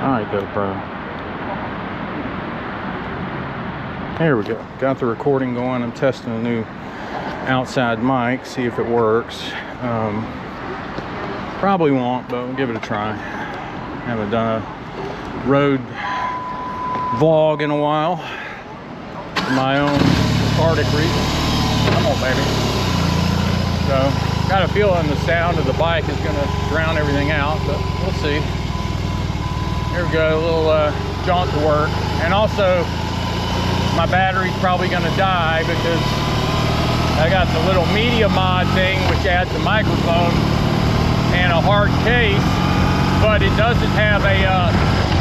Alright, GoPro. Here we go. Got the recording going. I'm testing a new outside mic, see if it works. Probably won't, but we'll give it a try. Haven't done a road vlog in a while for my own cathartic reasons. Come on, baby. So, got a feeling the sound of the bike is going to drown everything out, but we'll see. Here we go, a little jaunt to work. And also, my battery's probably going to die because I got the little media mod thing, which adds a microphone and a hard case, but it doesn't have a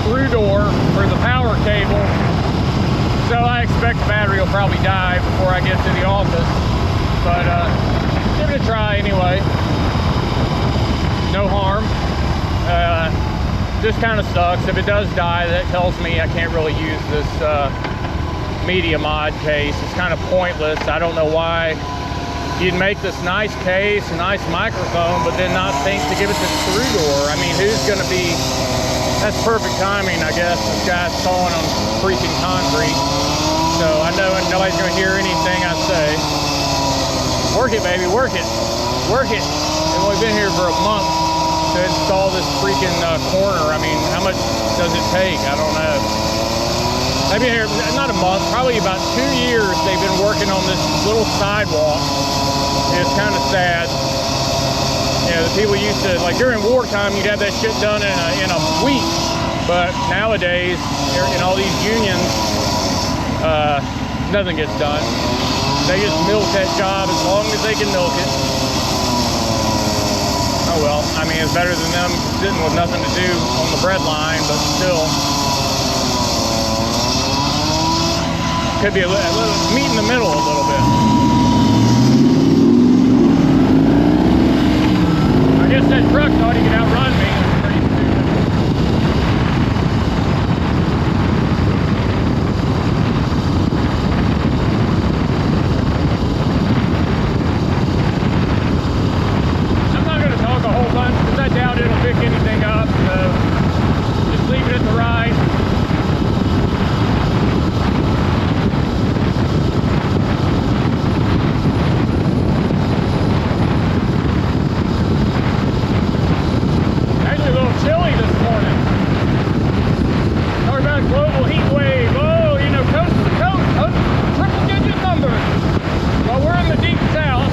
through door for the power cable. So I expect the battery will probably die before I get to the office. But give it a try anyway. No harm. This kind of sucks. If it does die, that tells me I can't really use this media mod case. It's kind of pointless. I don't know why you'd make this nice case, a nice microphone, but then not think to give it this through door. I mean, who's going to be... That's perfect timing, I guess. This guy's sawing on freaking concrete. So I know nobody's going to hear anything I say. Work it, baby. Work it. Work it. We've only been here for a month to install this freaking corner. I mean, how much does it take? I don't know. They've been here, not a month, probably about 2 years they've been working on this little sidewalk. It's kind of sad. You know, the people used to, like during wartime, you'd have that shit done in a week. But nowadays, in all these unions, nothing gets done. They just milk that job as long as they can milk it. Oh well, I mean, it's better than them sitting with nothing to do on the bread line, but still. Could be a little meet in the middle a little bit. I guess that truck thought he could outrun me. It's pretty stupid. I'm not going to talk a whole bunch because I doubt it'll pick anything up. So just leave it at the ride. Chilly this morning. Talk about global heat wave. Oh, you know, coast to coast, triple digit numbers. Well, we're in the deep south,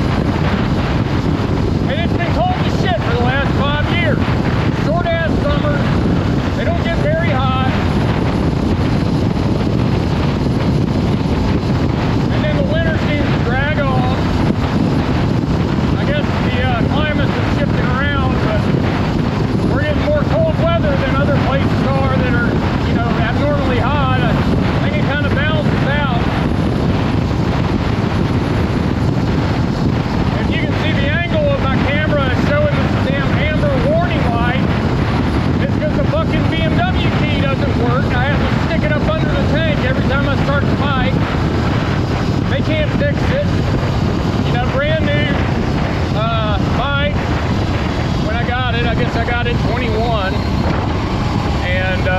and it's been cold as shit for the last 5 years. Short ass summers. They don't get very hot. And then the winter seems to drag on. I guess the climate's been shifting around, but we're getting more cold weather than other places are that are, you know, abnormally hot. I think it kind of balances out. If you can see the angle of my camera showing this damn amber warning light, it's because the fucking BMW key doesn't work. I have to stick it up under the tank every time I start the bike. They can't fix it. You know, brand new bike. When I got it, I guess I got it 21, and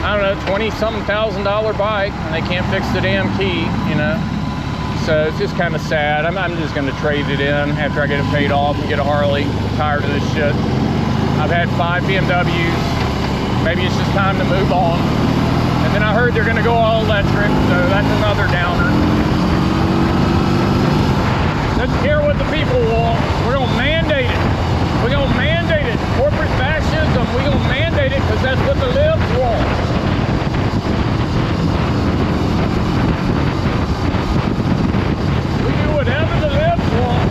I don't know, $20-something thousand bike, and they can't fix the damn key, you know. So it's just kind of sad. I'm just going to trade it in after I get it paid off and get a Harley. I'm tired of this shit. I've had 5 BMWs. Maybe it's just time to move on. And then I heard they're going to go all electric, so that's another downer. Doesn't care what the people want. We're going to mandate it. We're going to mandate it. Corporate fascism, we're going to mandate it because that's what the libs want. We do whatever the libs want.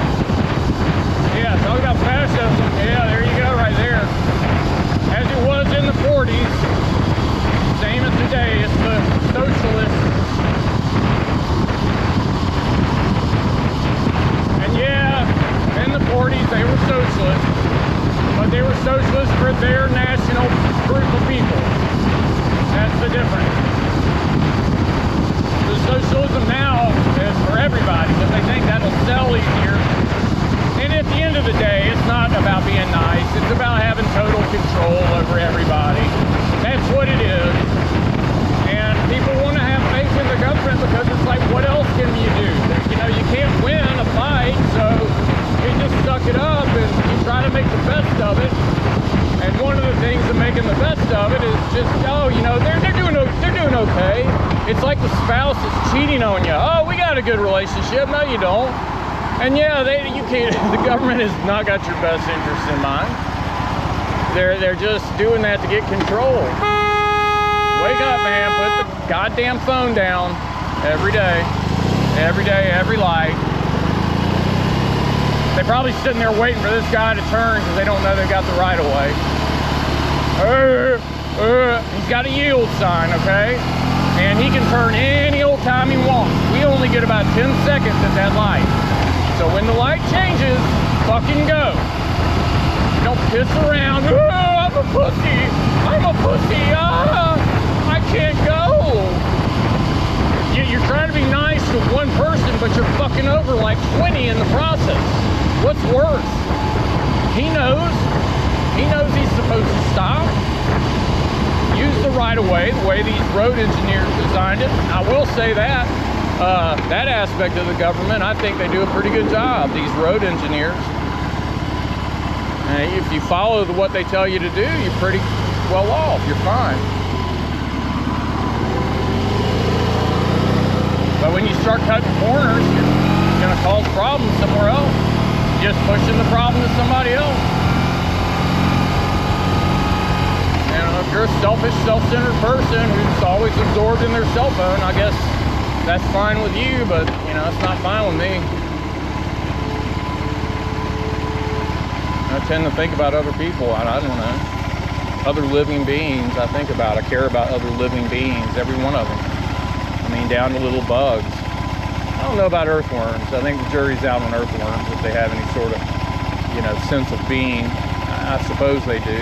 Yeah, talk about fascism. Yeah, there you go right there. As it was in the 40s, same as today, it's the socialists. Yeah, in the 40s they were socialists, but they were socialists for their national group of people. That's the difference. The socialism now is for everybody, because they think that'll sell easier. And at the end of the day, it's not about being nice. It's about having total control over everybody. That's what it is. And people want to have faith in the government because it's like, what else can you do? You know, you can't win a fight, so you just suck it up and you try to make the best of it. And one of the things of making the best of it is just, oh, you know, they're doing okay. It's like the spouse is cheating on you. Oh, we got a good relationship. No, you don't. And yeah, you can't. The government has not got your best interest in mind. They're just doing that to get control. Wake up, man. Put the goddamn phone down every day, every light. They're probably sitting there waiting for this guy to turn because they don't know they got the right of way. He's got a yield sign, okay? And he can turn any old time he wants. We only get about 10 seconds at that light. So when the light changes, fucking go. Don't piss around. Oh, I'm a pussy. I'm a pussy. I can't go. You're trying to be nice to one person, but you're fucking over like 20 in the process. What's worse? He knows. He knows he's supposed to stop. Use the right of way, the way these road engineers designed it. I will say that. That aspect of the government, I think they do a pretty good job, these road engineers. And if you follow what they tell you to do, you're pretty well off, you're fine. But when you start cutting corners, you're gonna cause problems somewhere else. Just pushing the problem to somebody else. And if you're a selfish, self-centered person who's always absorbed in their cell phone, I guess that's fine with you, but you know, it's not fine with me. I tend to think about other people. I don't know. Other living beings I think about. I care about other living beings, every one of them. I mean, down to little bugs. I don't know about earthworms. I think the jury's out on earthworms if they have any sort of, you know, sense of being. I suppose they do.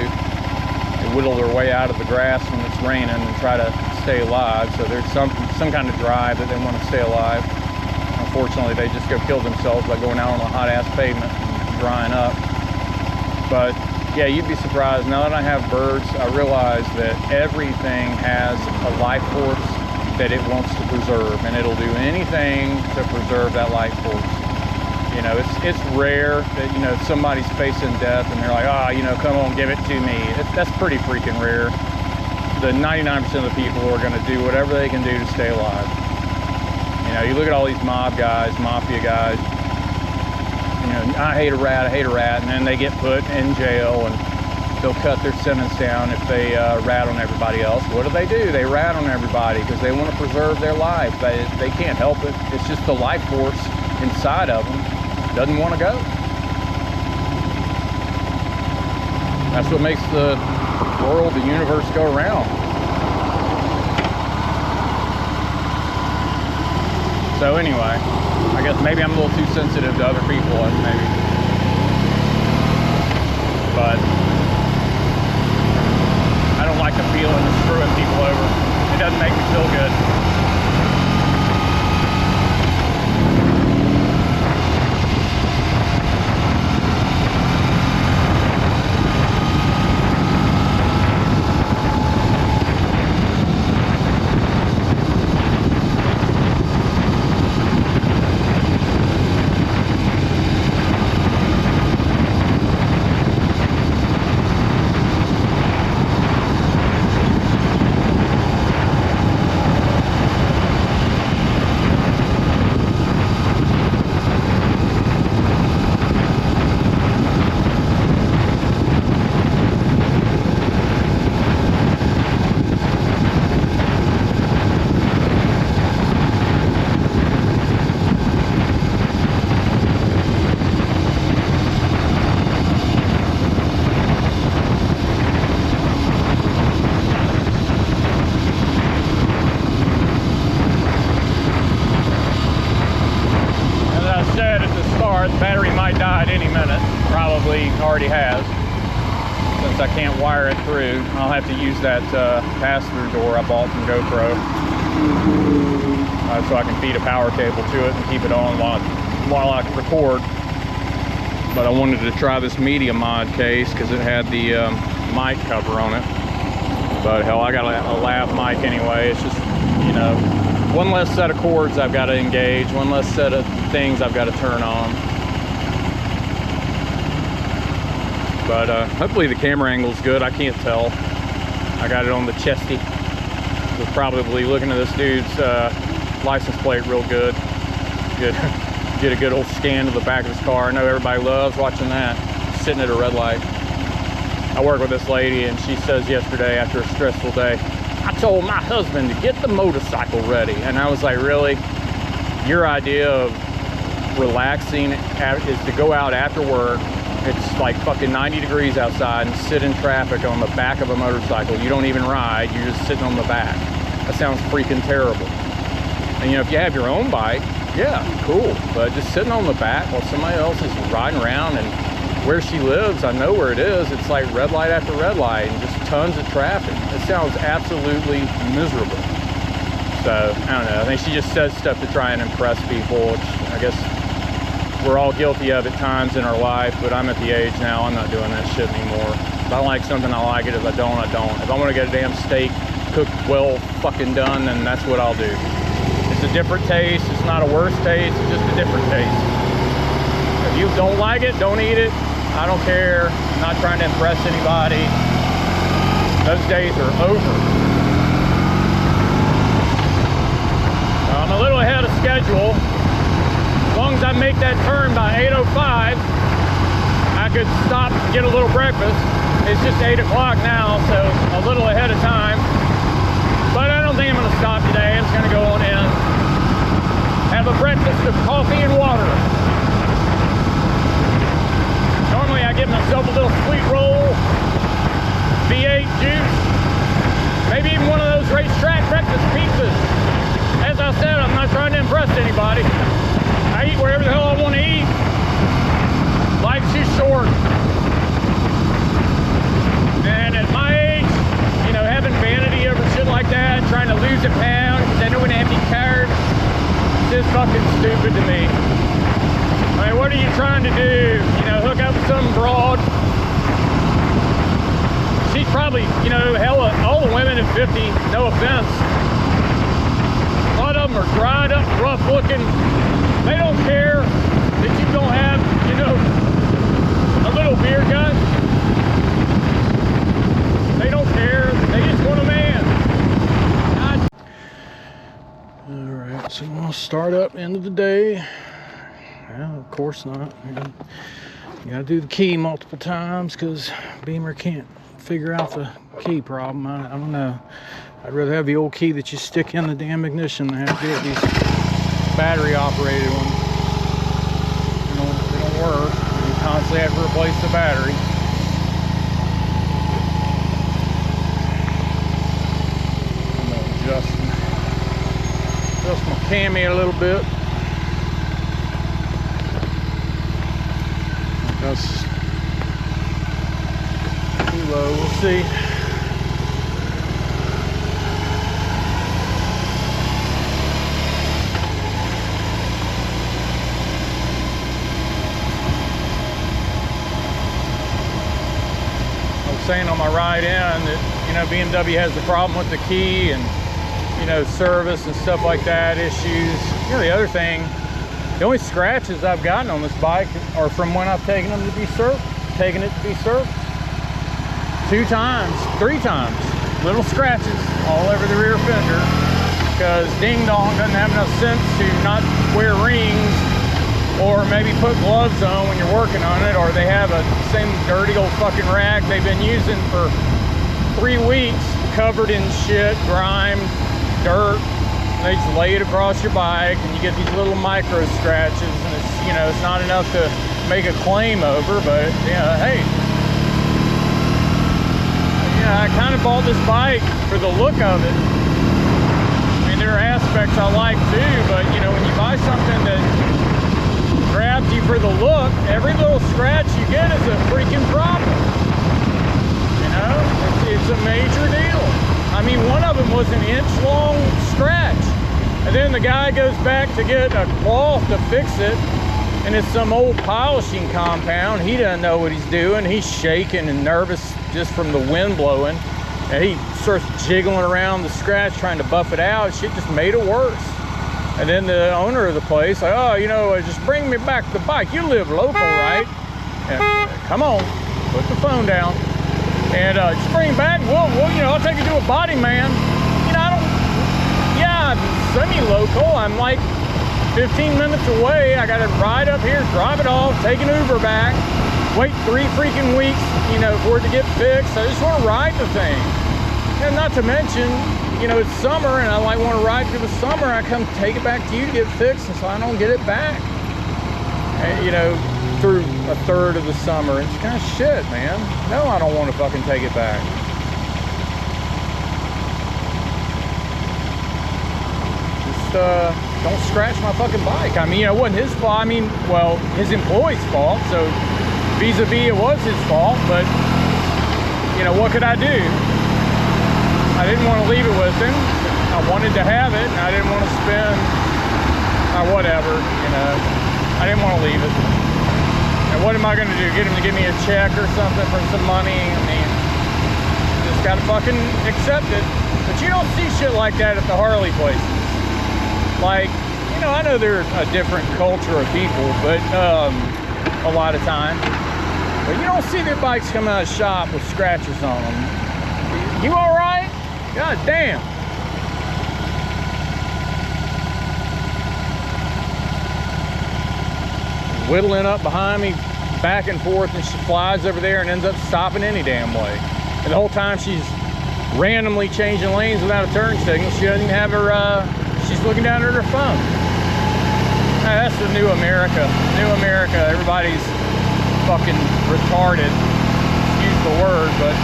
They whittle their way out of the grass when it's raining and try to stay alive. So there's some kind of drive that they want to stay alive. Unfortunately, they just go kill themselves by going out on a hot ass pavement and drying up. But yeah, you'd be surprised. Now that I have birds, I realize that everything has a life force that it wants to preserve, and it'll do anything to preserve that life force. You know, it's rare that, you know, somebody's facing death and they're like, oh, you know, come on, give it to me. That's pretty freaking rare. The 99% of the people are going to do whatever they can do to stay alive. You know, you look at all these mob guys, mafia guys, you know, I hate a rat, and then they get put in jail and they'll cut their sentence down if they rat on everybody else. What do? They rat on everybody because they want to preserve their life. They can't help it. It's just the life force inside of them doesn't want to go. That's what makes the world, the universe go around. So anyway, I guess maybe I'm a little too sensitive to other people, maybe. But I don't like the feeling of screwing people over. It doesn't make me feel good. Already has, since I can't wire it through. I'll have to use that pass-through door I bought from GoPro, so I can feed a power cable to it and keep it on while I record. but I wanted to try this media mod case because it had the mic cover on it. But hell, I got a lav mic anyway. It's just, you know, one less set of cords I've got to engage, one less set of things I've got to turn on. But hopefully the camera angle's good. I can't tell. I got it on the chesty. Was probably looking at this dude's license plate real good. Get a good old scan of the back of his car. I know everybody loves watching that, sitting at a red light. I work with this lady, and she says yesterday after a stressful day, I told my husband to get the motorcycle ready. And I was like, really? Your idea of relaxing is to go out after work, it's like fucking 90 degrees outside, and sit in traffic on the back of a motorcycle. You don't even ride, you're just sitting on the back. That sounds freaking terrible. And you know, if you have your own bike, yeah, cool. But just sitting on the back while somebody else is riding around, and where she lives, I know where it is. It's like red light after red light and just tons of traffic. It sounds absolutely miserable. So, I don't know. I think she just says stuff to try and impress people, which I guess we're all guilty of at times in our life, but I'm at the age now, I'm not doing that shit anymore. If I like something, I like it. If I don't, I don't. If I want to get a damn steak cooked well fucking done, then that's what I'll do. It's a different taste. It's not a worse taste. It's just a different taste. If you don't like it, don't eat it. I don't care. I'm not trying to impress anybody. Those days are over. I'm a little ahead of schedule. As long as I make that turn by 8:05, I could stop and get a little breakfast. It's just 8 o'clock now, so a little ahead of time. But I don't think I'm going to stop today. I'm just going to go on in, have a breakfast of coffee and water. Normally I give myself a little sweet roll, V8 juice, maybe even one of those racetrack breakfast pizzas. As I said, I'm not trying to impress anybody. I eat wherever the hell I want to eat. Life's too short. And at my age, you know, having vanity over shit like that, trying to lose a pound because I know when I have any carbs, it's just fucking stupid to me. I mean, what are you trying to do? You know, hook up with some broad? She's probably, you know, hell, all the women at 50, no offense. A lot of them are dried up, rough looking. They don't care that you don't have, you know, a little beer gut. They don't care. They just want a man. All right, so we'll start up end of the day. Well, of course not. You gotta do the key multiple times because Beamer can't figure out the key problem. I don't know. I'd rather have the old key that you stick in the damn ignition than have to get these battery operated ones. They don't work. You constantly have to replace the battery. I'm adjust my cami a little bit. That's too low. We'll see. Saying on my ride in that, you know, BMW has the problem with the key and, you know, service and stuff like that issues. You know, the other thing, the only scratches I've gotten on this bike are from when I've taken them to be serviced, taken it to be serviced. 2 times, 3 times, little scratches all over the rear fender because Ding Dong doesn't have enough sense to not wear rings or maybe put gloves on when you're working on it, or they have a same dirty old fucking rag they've been using for 3 weeks covered in shit, grime, dirt. They just lay it across your bike and you get these little micro scratches, and it's, you know, it's not enough to make a claim over, but yeah, hey. Yeah, I kind of bought this bike for the look of it. I mean, there are aspects I like too, but you know, when you buy something that grabs you for the look, every little scratch you get is a freaking problem. You know, it's a major deal. I mean, one of them was an inch-long scratch, and then the guy goes back to get a cloth to fix it, And it's some old polishing compound. He doesn't know what he's doing. He's shaking and nervous just from the wind blowing. And he starts jiggling around the scratch, trying to buff it out. Shit just made it worse. And then the owner of the place, like, oh, you know, just bring me back the bike. You live local, right? And, come on, put the phone down. And just bring it back. Well, you know, I'll take you to a body man. You know, I'm semi-local. I'm like 15 minutes away. I got to ride up here, drive it off, take an Uber back, wait 3 freaking weeks, you know, for it to get fixed. I just want to ride the thing. And not to mention, you know, it's summer and I like want to ride through the summer. I come take it back to you to get fixed, and so I don't get it back. And, you know, through a third of the summer. It's kind of shit, man. No, I don't want to fucking take it back. Don't scratch my fucking bike. I mean, you know, it wasn't his fault. I mean, well, his employee's fault, so vis-a-vis it was his fault, but, you know, what could I do? I didn't want to leave it with him. I wanted to have it, and I didn't want to spend, or whatever, you know. I didn't want to leave it. And what am I going to do? Get him to give me a check or something for some money? I mean, just got to fucking accept it. But you don't see shit like that at the Harley places. Like, you know, I know they're a different culture of people, but a lot of time. But you don't see their bikes come out of the shop with scratches on them. You all right? God damn. Whittling up behind me, back and forth, and she flies over there and ends up stopping any damn way. And the whole time she's randomly changing lanes without a turn signal. She doesn't even have her, she's looking down at her phone. That's the new America. New America. Everybody's fucking retarded. Excuse the word, but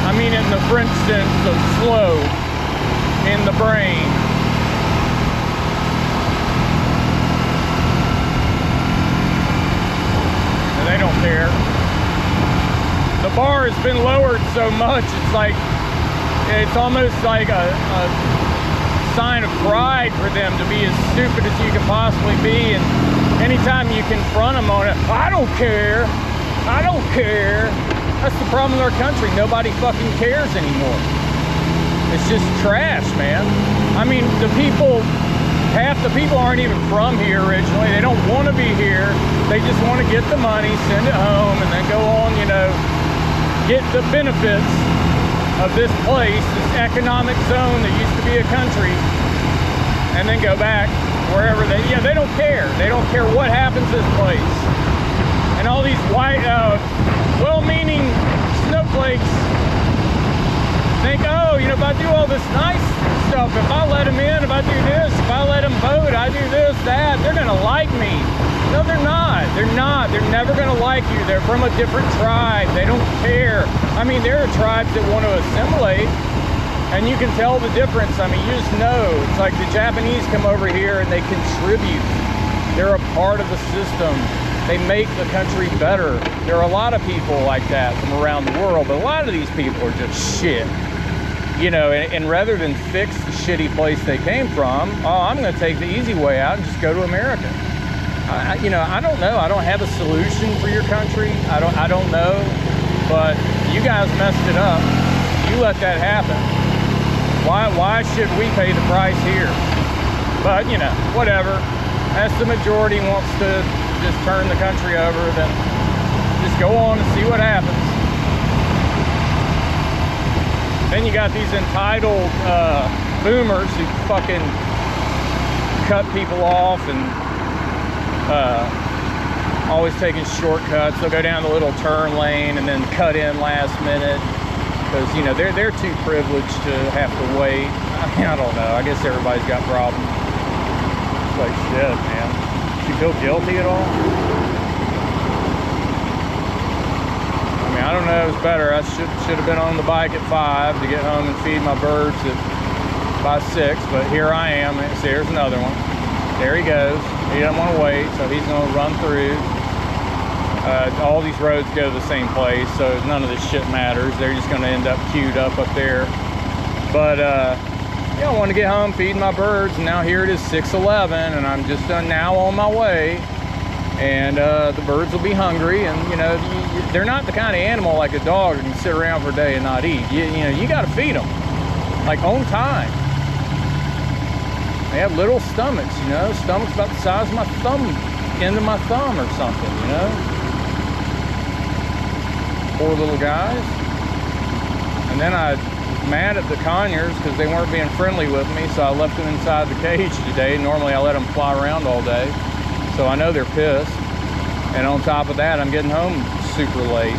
I mean it in the French sense of slow in the brain. And they don't care. The bar has been lowered so much, it's almost like a sign of pride for them to be as stupid as you can possibly be. And anytime you confront them on it, I don't care. I don't care. That's the problem with our country. Nobody fucking cares anymore. It's just trash, man. I mean, half the people aren't even from here originally. They don't want to be here. They just want to get the money, send it home, and then go on, you know, get the benefits of this place, this economic zone that used to be a country, and then go back wherever they don't care. They don't care what happens to this place. And all these white, well-meaning snowflakes think, oh, you know, if I do all this nice stuff, if I let them in, if I do this, if I let them vote, I do this, that, they're gonna like me. No, they're not. They're not. They're never gonna like you. They're from a different tribe. They don't care. I mean, there are tribes that want to assimilate, and you can tell the difference. I mean, you just know. It's like the Japanese come over here and they contribute. They're a part of the system. They make the country better. There are a lot of people like that from around the world, but a lot of these people are just shit. You know, and rather than fix the shitty place they came from, oh, I'm going to take the easy way out and just go to America. You know, I don't know. I don't have a solution for your country. I don't know. But you guys messed it up. You let that happen. Why should we pay the price here? But, you know, whatever. As the majority wants to just turn the country over, then just go on and see what happens. Then you got these entitled boomers who fucking cut people off and always taking shortcuts. They'll go down the little turn lane and then cut in last minute because, you know, they're too privileged to have to wait. I mean, I don't know. I guess everybody's got problems. It's like shit, man. You feel guilty at all? I mean, I don't know. It was better. I should have been on the bike at 5 to get home and feed my birds by 6. But here I am. See, here's another one. There he goes. He doesn't want to wait, so he's going to run through. All these roads go to the same place, so none of this shit matters. They're just going to end up queued up there. But yeah, I want to get home, feed my birds, and now here it is 6:11, and I'm just now on my way and the birds will be hungry. And you know, they're not the kind of animal like a dog that can sit around for a day and not eat. You know, you got to feed them like on time. They have little stomachs, you know, stomachs about the size of my thumb, end of my thumb or something, you know. Poor little guys. And then I was mad at the conures because they weren't being friendly with me, so I left them inside the cage today. Normally I let them fly around all day, so I know they're pissed. And on top of that, I'm getting home super late.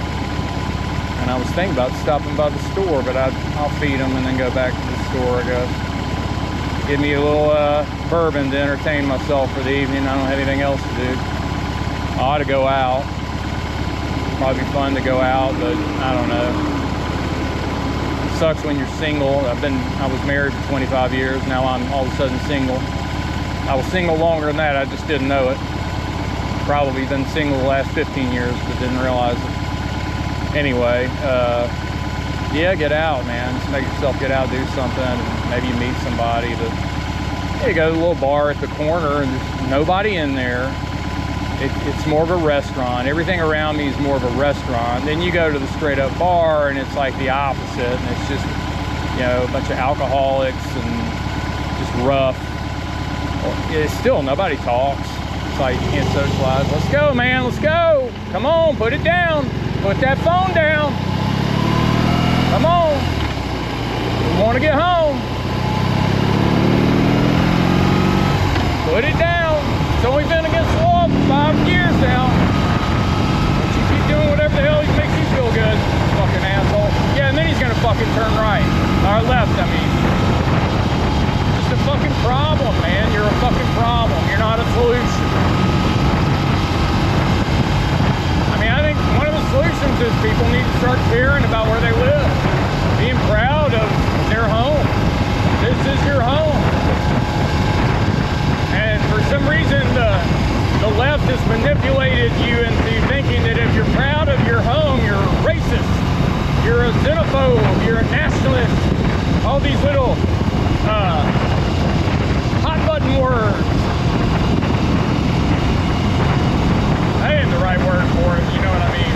And I was thinking about stopping by the store, but I'll feed them and then go back to the store, I guess. Give me a little bourbon to entertain myself for the evening. I don't have anything else to do. I ought to go out. Probably be fun to go out, but I don't know. It sucks when you're single. I was married for 25 years. Now I'm all of a sudden single. I was single longer than that. I just didn't know it. Probably been single the last 15 years, but didn't realize it. Anyway, yeah, get out, man. Just make yourself get out, do something, and maybe you meet somebody. But yeah, you go to a little bar at the corner, and there's nobody in there. It's more of a restaurant. Everything around me is more of a restaurant. Then you go to the straight up bar, and it's like the opposite, and it's just, you know, a bunch of alcoholics and just rough. It's still, nobody talks. It's like you can't socialize. Let's go, man, let's go. Come on, put it down. Put that phone down. Come on. We want to get home. Put it down. It's only been against the law for 5 years now. But you keep doing whatever the hell makes you feel good, fucking asshole. Yeah, and then he's gonna fucking turn right. Or left, I mean. Just a fucking problem, man. You're a fucking problem. You're not a solution. I mean, I think one of the solutions is people need to start caring about where they live. Being proud of their home. This is your home. And for some reason, the left has manipulated you into thinking that if you're proud of your home, you're racist, you're a xenophobe, you're a nationalist. All these little hot button words. That ain't the right word for it, you know what I mean?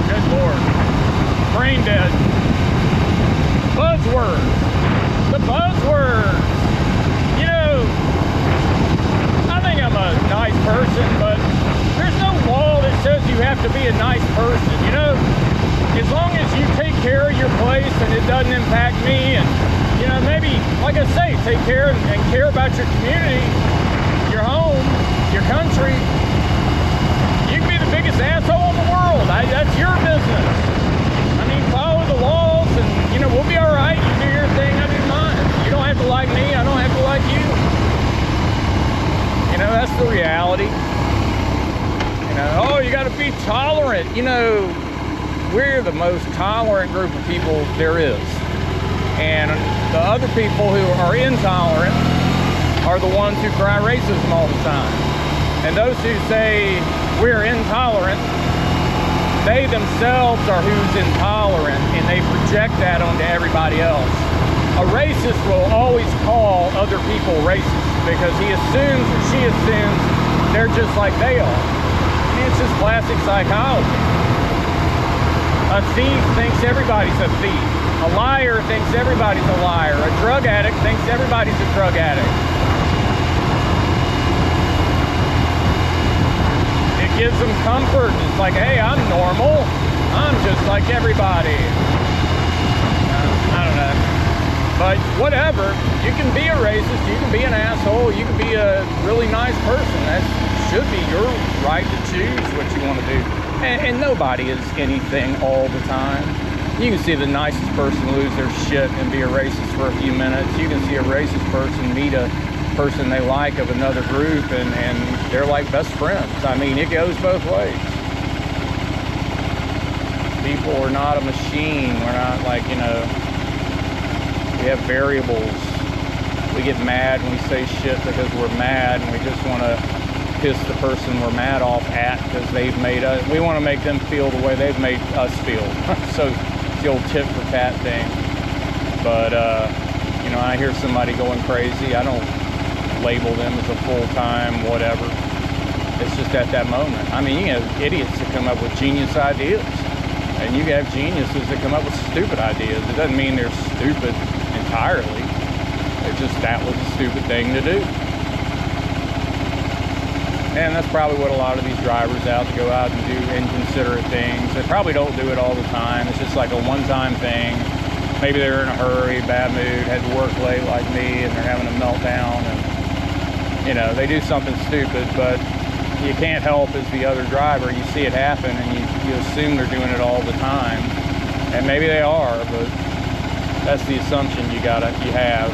Good Lord. Brain dead. Buzzwords. The buzzwords. You know, I think I'm a nice person, but there's no law that says you have to be a nice person, you know? As long as you take care of your place and it doesn't impact me, and, you know, maybe, like I say, take care and care about your community, your home, your country. You can be the biggest asshole in the world. That's your business. I mean, follow the laws and, you know, we'll be all right. You do your thing, I do mine. You don't have to like me, I don't have to like you. You know, that's the reality. You know, oh, you got to be tolerant. You know, we're the most tolerant group of people there is. And the other people who are intolerant are the ones who cry racism all the time. And those who say we're intolerant, they themselves are who's intolerant, and they project that onto everybody else. A racist will always call other people racist because he assumes or she assumes they're just like they are. I mean, it's just classic psychology. A thief thinks everybody's a thief. A liar thinks everybody's a liar. A drug addict thinks everybody's a drug addict. It gives them comfort. It's like, hey, I'm normal. I'm just like everybody. I don't know. But whatever. You can be a racist. You can be an asshole. You can be a really nice person. That should be your right to choose what you want to do. And nobody is anything all the time. You can see the nicest person lose their shit and be a racist for a few minutes. You can see a racist person meet a person they like of another group and they're like best friends. I mean, it goes both ways. People are not a machine. We're not like, you know, we have variables. We get mad when we say shit because we're mad and we just want to piss the person we're mad off at because they've made us. We want to make them feel the way they've made us feel. So it's the old tit for tat thing. But, you know, I hear somebody going crazy. I don't label them as a full-time whatever. It's just at that moment. I mean, you have idiots that come up with genius ideas, and you have geniuses that come up with stupid ideas. It doesn't mean they're stupid entirely. It's just that was a stupid thing to do. And that's probably what a lot of these drivers out to go out and do inconsiderate things. They probably don't do it all the time. It's just like a one-time thing. Maybe they're in a hurry, bad mood, had to work late like me, and they're having a meltdown, and you know, they do something stupid, but you can't help as the other driver. You see it happen, and you assume they're doing it all the time, and maybe they are, but that's the assumption you have.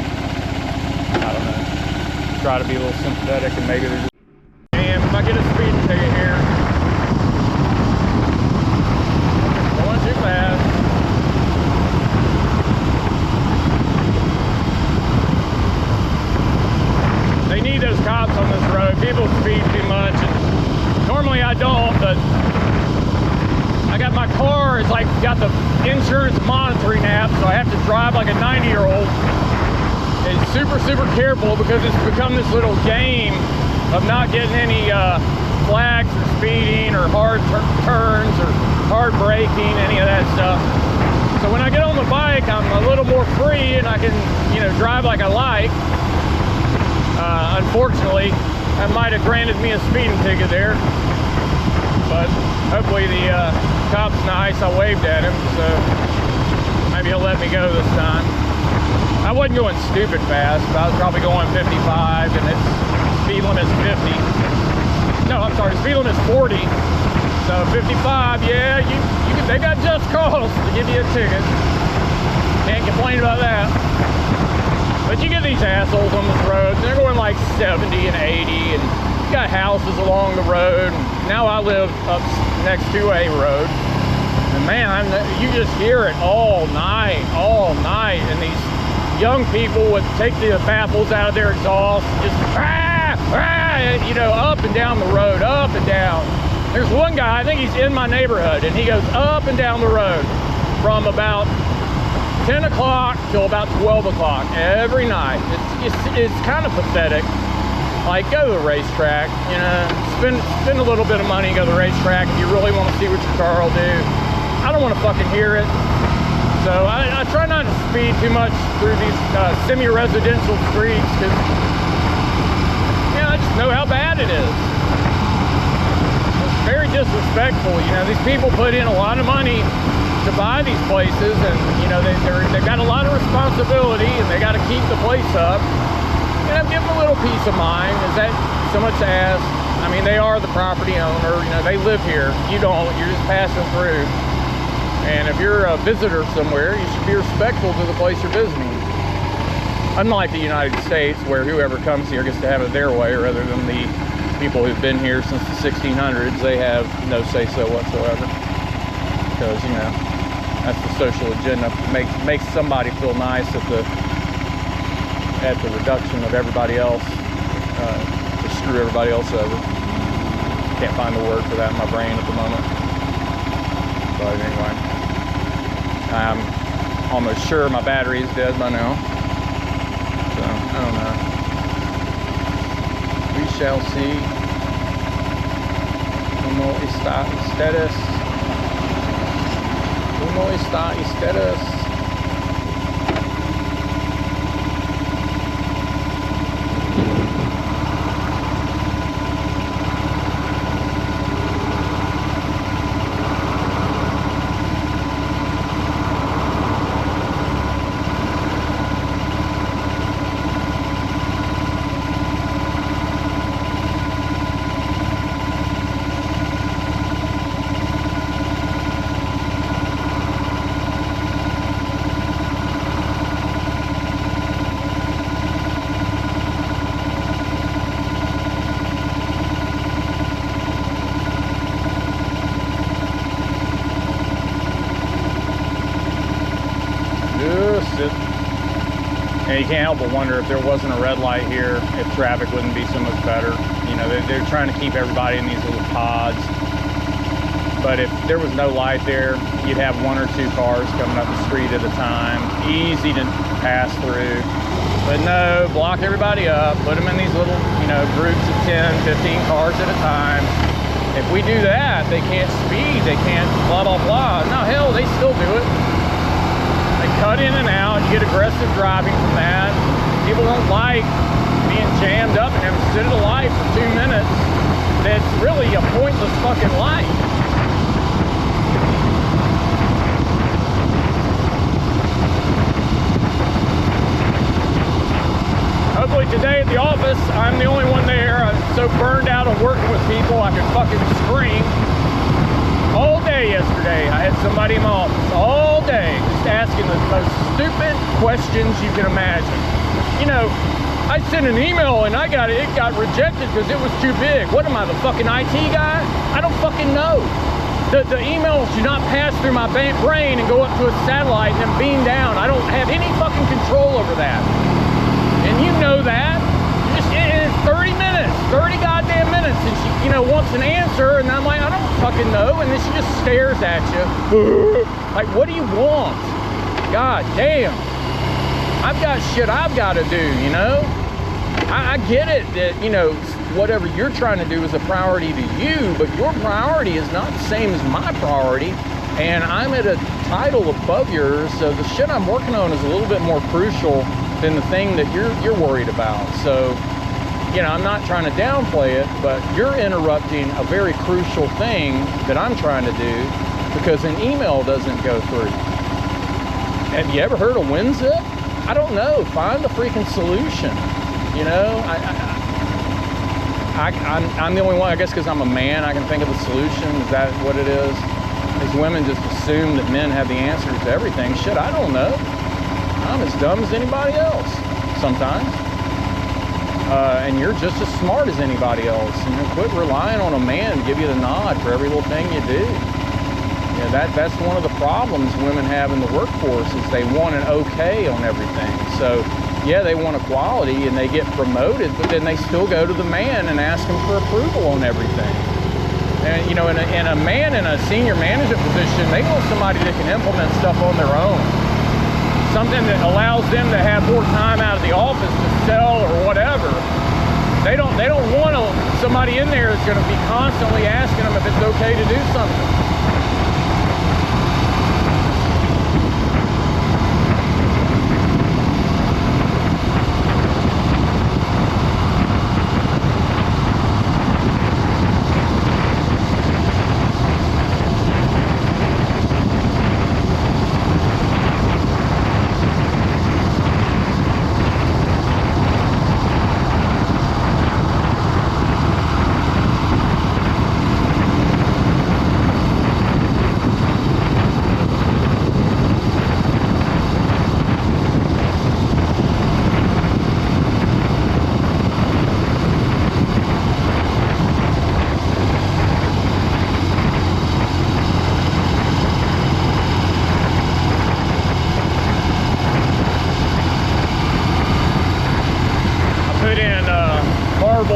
I don't know. Try to be a little sympathetic, and maybe they're just. And if I get a speeding ticket here, going too fast. They need those cops on this road. People speed too much, and normally I don't, but I got my car, it's like got the insurance monitoring app, so I have to drive like a 90-year-old. And super careful, because it's become this little game of not getting any flags for speeding or hard turns or hard braking, any of that stuff. So when I get on the bike, I'm a little more free, and I can, you know, drive like I like. Unfortunately, that might have granted me a speeding ticket there, but hopefully the cop's nice. I waved at him, so maybe he'll let me go this time. I wasn't going stupid fast, but I was probably going 55, and its speed limit's 50. No, I'm sorry, speed limit's 40. So 55, yeah, they got just cause to give you a ticket. Can't complain about that. But you get these assholes on this road, and they're going like 70 and 80, and you got houses along the road. Now I live up next to a road, and man, you just hear it all night, and these young people would take the baffles out of their exhaust, just you know, up and down the road, up and down. There's one guy, I think he's in my neighborhood, and he goes up and down the road from about 10 o'clock till about 12 o'clock every night. It's kind of pathetic. Like, go to the racetrack, you know, spend a little bit of money and go to the racetrack if you really want to see what your car will do. I don't want to fucking hear it. So I try not to speed too much through these semi-residential streets, because, you know, I just know how bad it is. It's very disrespectful. You know, these people put in a lot of money to buy these places, and you know, they've got a lot of responsibility, and they got to keep the place up. You know, give them a little peace of mind. Is that so much to ask? I mean, they are the property owner. You know, they live here. You don't. You're just passing through. And if you're a visitor somewhere, you should be respectful to the place you're visiting. Unlike the United States, where whoever comes here gets to have it their way, rather than the people who've been here since the 1600s, they have no say-so whatsoever. Because, you know, that's the social agenda. Makes somebody feel nice at the reduction of everybody else, to screw everybody else over. Can't find the word for that in my brain at the moment. But anyway, I'm almost sure my battery is dead by now. So, I don't know. We shall see. ¿Cómo está ustedes? ¿Cómo está ustedes? And you can't help but wonder if there wasn't a red light here, if traffic wouldn't be so much better. You know, they're trying to keep everybody in these little pods. But if there was no light there, you'd have one or two cars coming up the street at a time. Easy to pass through. But no, block everybody up, put them in these little, you know, groups of 10, 15 cars at a time. If we do that, they can't speed, they can't blah, blah, blah. No, hell, they still do it. They cut in and out, you get aggressive driving from that. People don't like being jammed up and having to sit at a light for 2 minutes. That's really a pointless fucking light. Hopefully today at the office, I'm the only one there. I'm so burned out of working with people, I could fucking scream. All day yesterday, I had somebody in my office, all day, just asking the most stupid questions you can imagine. You know, I sent an email and it got rejected because it was too big. What am I, the fucking IT guy? I don't fucking know. The emails do not pass through my brain and go up to a satellite and then beam down. I don't have any fucking control over that. And you know that. It's 30 minutes, 30 goddamn minutes, and she, you know, wants an answer, and I'm like, I don't fucking know, and then she just stares at you. Like, what do you want? God damn. I've got shit I've got to do, you know? I get it that, you know, whatever you're trying to do is a priority to you, but your priority is not the same as my priority, and I'm at a title above yours, so the shit I'm working on is a little bit more crucial than the thing that you're worried about. So, you know, I'm not trying to downplay it, but you're interrupting a very crucial thing that I'm trying to do because an email doesn't go through. Have you ever heard of WinZip? I don't know. Find the freaking solution. You know, I'm the only one, I guess, because I'm a man, I can think of the solution. Is that what it is? These women just assume that men have the answers to everything. Shit, I don't know. I'm as dumb as anybody else sometimes. And you're just as smart as anybody else. You know, quit relying on a man to give you the nod for every little thing you do. You know, that's one of the problems women have in the workforce is they want an okay on everything. So, yeah, they want equality and they get promoted, but then they still go to the man and ask him for approval on everything. And, you know, in a man in a senior management position, they want somebody that can implement stuff on their own. Something that allows them to have more time out of the office to sell or whatever. They don't want somebody in there that's going to be constantly asking them if it's okay to do something.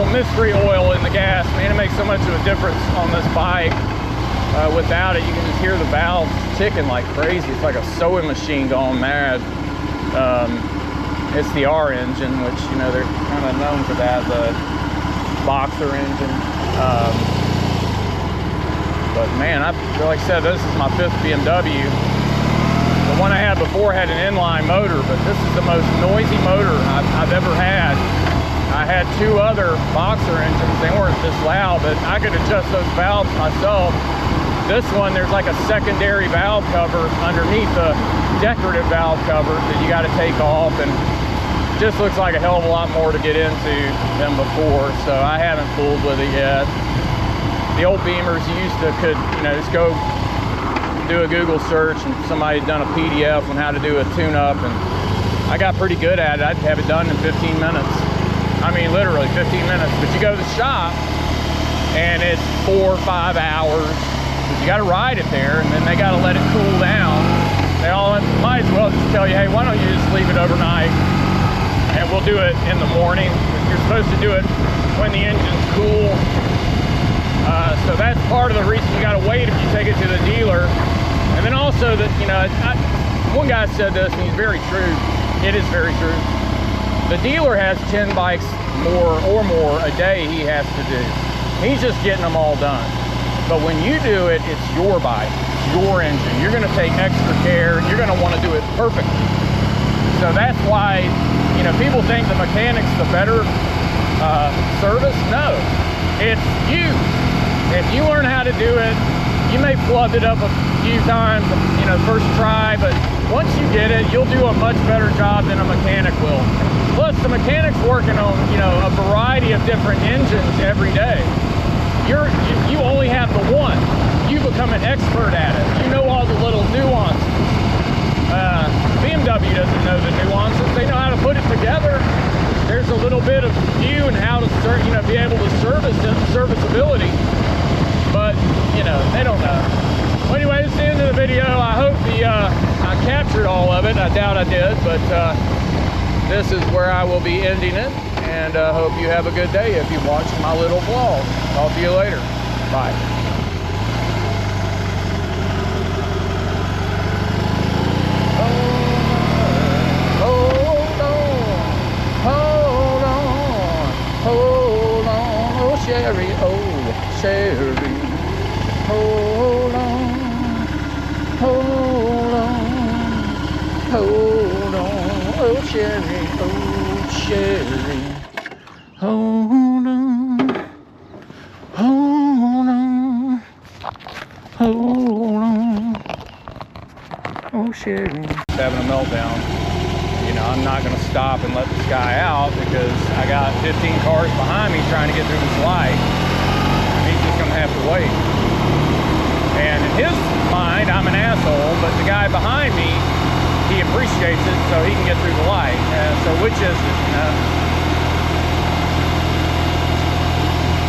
Mystery oil in the gas, man, it makes so much of a difference on this bike. Without it, you can just hear the valves ticking like crazy. It's like a sewing machine going mad. It's the R engine, which, you know, they're kind of known for that, the boxer engine. But man, like I said, this is my 5th BMW. The one I had before had an inline motor, but this is the most noisy motor I've ever had. I had 2 other boxer engines. They weren't this loud, but I could adjust those valves myself. This one, there's like a secondary valve cover underneath the decorative valve cover that you got to take off, and just looks like a hell of a lot more to get into than before. So I haven't fooled with it yet. The old Beamers, you used to you know, just go do a Google search and somebody had done a PDF on how to do a tune-up, and I got pretty good at it. I'd have it done in 15 minutes. I mean, literally 15 minutes. But you go to the shop and it's 4 or 5 hours. You got to ride it there, and then they got to let it cool down. They all might as well just tell you, hey, why don't you just leave it overnight and we'll do it in the morning. You're supposed to do it when the engine's cool. So that's part of the reason you got to wait if you take it to the dealer. And then also that, you know, one guy said this, and he's very true. It is very true. The dealer has 10 bikes more a day he has to do. He's just getting them all done. But when you do it, it's your bike, it's your engine. You're gonna take extra care. You're gonna wanna do it perfectly. So that's why, you know, people think the mechanic's the better service. No, it's you. If you learn how to do it, you may flub it up a few times, you know, first try, but once you get it, you'll do a much better job than a mechanic will. Plus, the mechanic's working on, you know, a variety of different engines every day. You only have the one. You become an expert at it. You know all the little nuances. BMW doesn't know the nuances. They know how to put it together. There's a little bit of you and how to, you know, be able to service it, serviceability. But, you know, they don't know. Well, anyway, it's the end of the video. I hope I captured all of it. I doubt I did, but this is where I will be ending it. And hope you have a good day if you watched my little vlog. Talk to you later. Bye. Hold on, oh Sherry, oh Sherry, hold on, hold on, oh Sherry, oh Sherry, hold on, oh Sherry. Having a meltdown. You know, I'm not going to stop and let this guy out because I got 15 cars behind me trying to get through this light. He's just going to have to wait. And in his mind, I'm an asshole, but the guy behind me, he appreciates it so he can get through the light. So which is it, you know?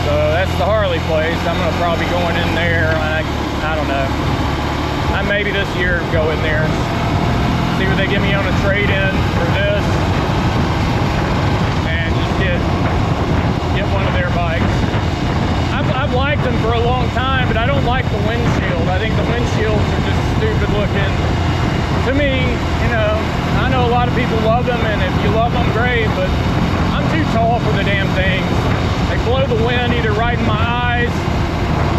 So that's the Harley place. I'm going to probably go in there. I don't know. I maybe this year go in there and see what they give me on a trade-in for this, and just get one of their bikes. I've liked them for a long time, but I don't like the windshield. I think the windshields are just stupid looking. To me, you know, I know a lot of people love them, and if you love them, great, but I'm too tall for the damn things. They blow the wind either right in my eyes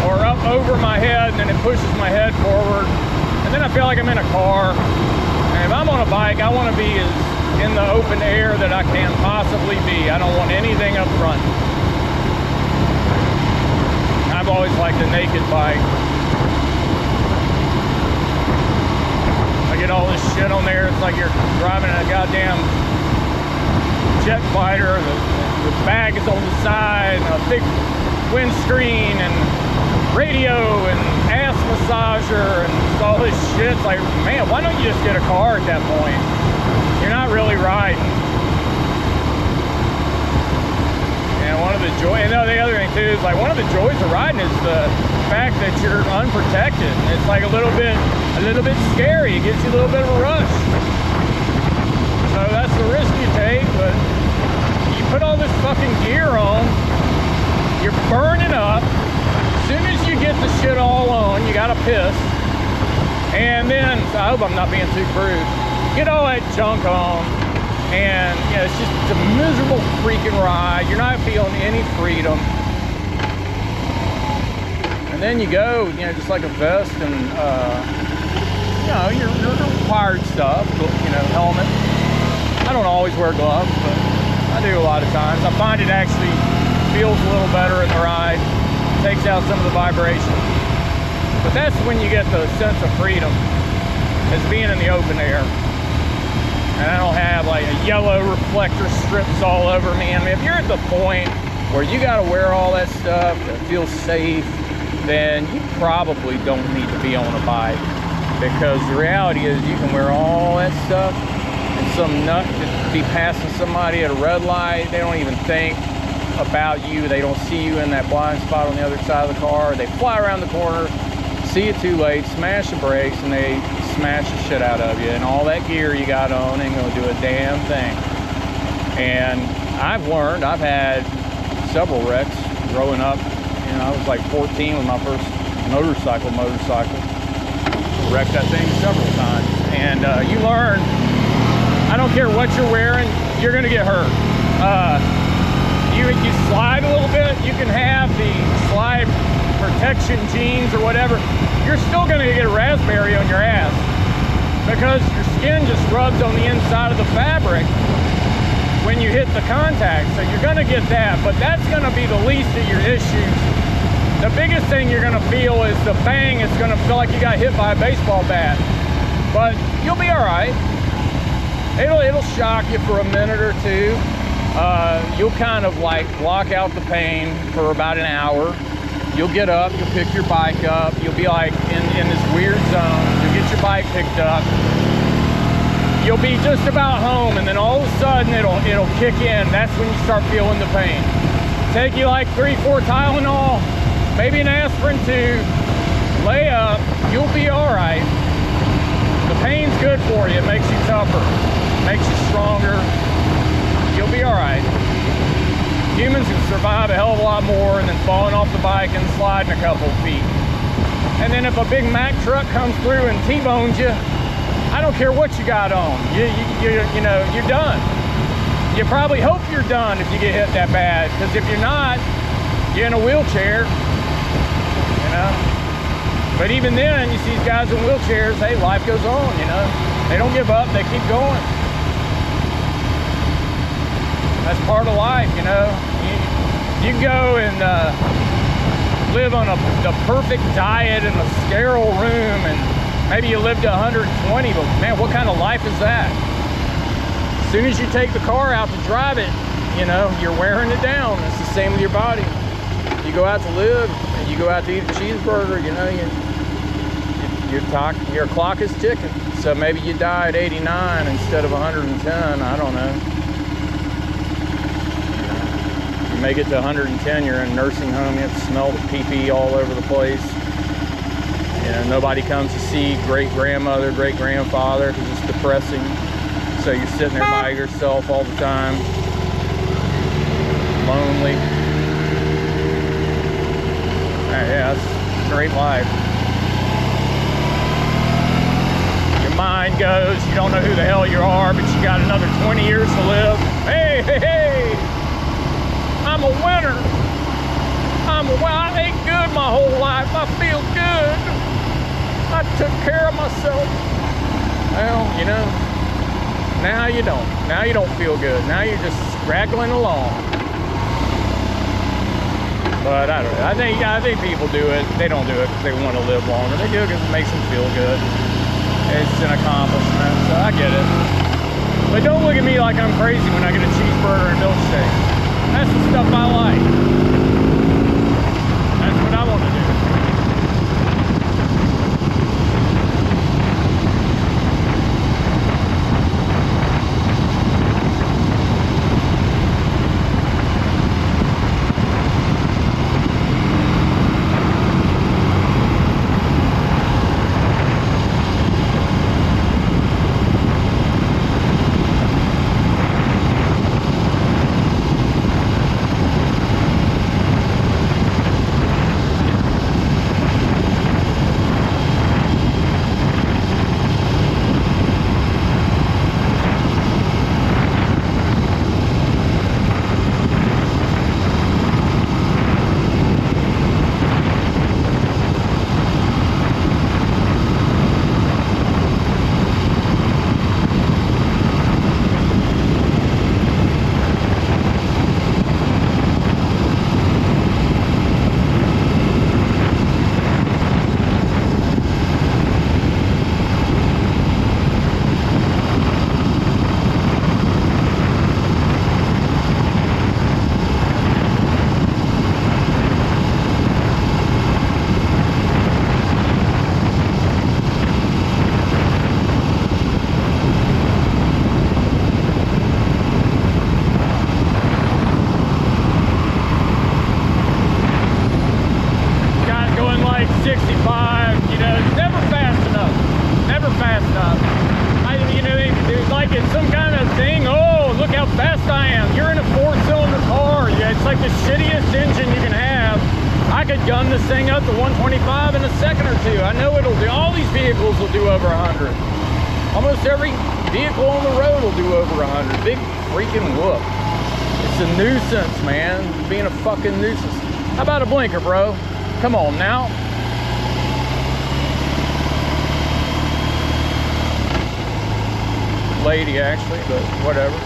or up over my head, and then it pushes my head forward, and then I feel like I'm in a car. And if I'm on a bike, I want to be as in the open air that I can possibly be. I don't want anything up front. I've always liked a naked bike. I get all this shit on there. It's like you're driving a goddamn jet fighter. The bag is on the side, and a big windscreen, and radio, and ass massager, and all this shit. It's like, man, why don't you just get a car at that point? You're not really riding. And one of the the other thing too is like one of the joys of riding is the fact that you're unprotected. It's like a little bit scary. It gives you a little bit of a rush. So that's the risk you take. But you put all this fucking gear on, you're burning up. As soon as you get the shit all on, you gotta piss. And then, I hope I'm not being too crude, get all that junk on, and you know, it's just a miserable freaking ride. You're not feeling any freedom. And then you go, you know, just like a vest and, you know, your required stuff, you know, helmet. I don't always wear gloves, but I do a lot of times. I find it actually feels a little better in the ride. Takes out some of the vibration. But that's when you get the sense of freedom, as being in the open air. And I don't have like a yellow reflector strips all over me. I mean, if you're at the point where you got to wear all that stuff to feel safe, then you probably don't need to be on a bike. Because the reality is you can wear all that stuff and some nut could be passing somebody at a red light. They don't even think about you. They don't see you in that blind spot on the other side of the car. They fly around the corner, see you too late, smash the brakes, and they smash the shit out of you. And all that gear you got on ain't gonna do a damn thing. And I've learned, I've had several wrecks growing up. You know, I was like 14 with my first motorcycle. Wrecked that thing several times. And you learn, I don't care what you're wearing, you're gonna get hurt. You slide a little bit, you can have the slide protection jeans or whatever, you're still gonna get raspberry on your ass because your skin just rubs on the inside of the fabric when you hit the contact. So you're gonna get that, but that's gonna be the least of your issues. The biggest thing you're gonna feel is the bang. It's gonna feel like you got hit by a baseball bat, but you'll be all right. It'll shock you for a minute or two. You'll kind of like block out the pain for about an hour. You'll get up, you'll pick your bike up. You'll be like in this weird zone. You'll get your bike picked up. You'll be just about home, and then all of a sudden it'll kick in. That's when you start feeling the pain. Take you like 3-4 Tylenol, maybe an aspirin too. Lay up, you'll be all right. The pain's good for you. It makes you tougher, makes you stronger. You'll be all right. Humans can survive a hell of a lot more and then falling off the bike and sliding a couple of feet. And then if a big Mack truck comes through and T-bones you, I don't care what you got on. You know, you're done. You probably hope you're done if you get hit that bad, because if you're not, you're in a wheelchair, you know. But even then, you see these guys in wheelchairs, hey, life goes on, you know. They don't give up, they keep going. That's part of life, you know. You go and live on the perfect diet in a sterile room, and maybe you live to 120, but man, what kind of life is that? As soon as you take the car out to drive it, you know, you're wearing it down. It's the same with your body. You go out to live, and you go out to eat a cheeseburger, you know, your clock is ticking. So maybe you die at 89 instead of 110, I don't know. Make it to 110, you're in a nursing home, you have to smell the pee-pee all over the place. You know, nobody comes to see great-grandmother, great-grandfather because it's depressing. So you're sitting there by yourself all the time, lonely. Yeah, that's a great life. Your mind goes, you don't know who the hell you are, but you got another 20 years to live. Hey, hey, hey! I'm a winner. I ate good my whole life. I feel good. I took care of myself. Well, you know, now you don't. Now you don't feel good. Now you're just straggling along. But I don't know. I think people do it. They don't do it because they want to live longer. They do it because it makes them feel good. It's an accomplishment, so I get it. But don't look at me like I'm crazy when I get a cheeseburger and milkshake. That's the stuff I like. That's what I want to do. Gun this thing up to 125 in a second or two. I know it'll do. All these vehicles will do over 100. Almost every vehicle on the road will do over 100. Big freaking whoop. It's a nuisance, man. It's being a fucking nuisance. How about a blinker, bro? Come on now. Lady, actually, but whatever.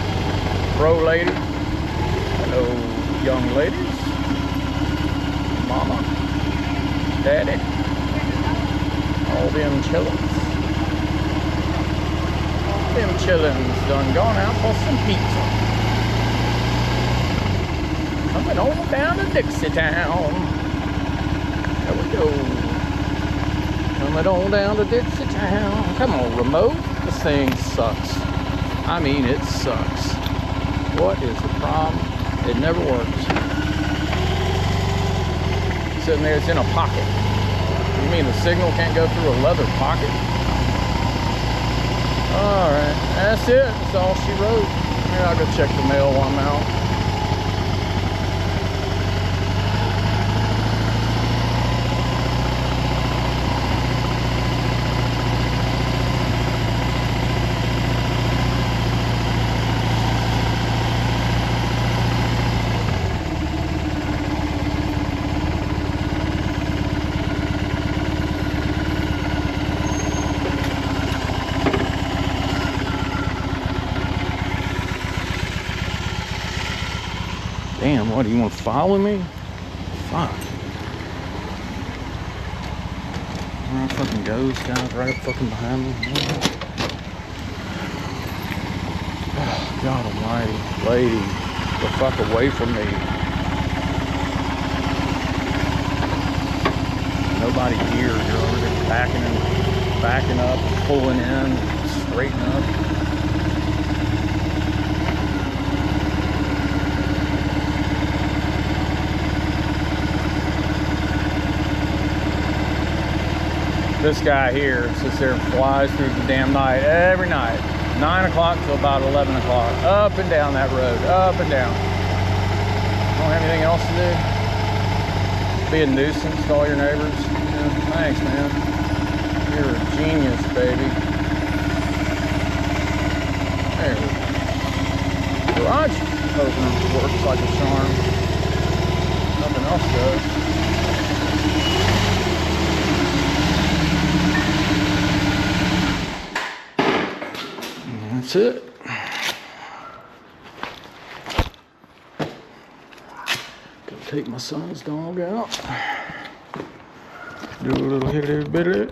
Bro lady. Hello, young ladies. Mama. Daddy. All them chillins. All them chillins done gone out for some pizza. Coming on down to Dixie Town. There we go. Coming on down to Dixie Town. Come on, remote. This thing sucks. I mean, it sucks. What is the problem? It never works. Sitting there, it's in a pocket. You mean the signal can't go through a leather pocket? Alright, that's it. That's all she wrote. Here, I'll go check the mail while I'm out. Damn, what, do you want to follow me? Fuck. Where it fucking goes, guys, right up fucking behind me. Oh, God almighty. Lady, the fuck away from me. Nobody here. You're over there backing up, pulling in, straightening up. This guy here sits there and flies through the damn night, every night. 9 o'clock till about 11 o'clock. Up and down that road, up and down. Don't have anything else to do? Be a nuisance to all your neighbors? Yeah, thanks, man. You're a genius, baby. There we go. Garage opener works like a charm. Nothing else does. That's it. Gonna take my son's dog out. Do a little hitty bitty.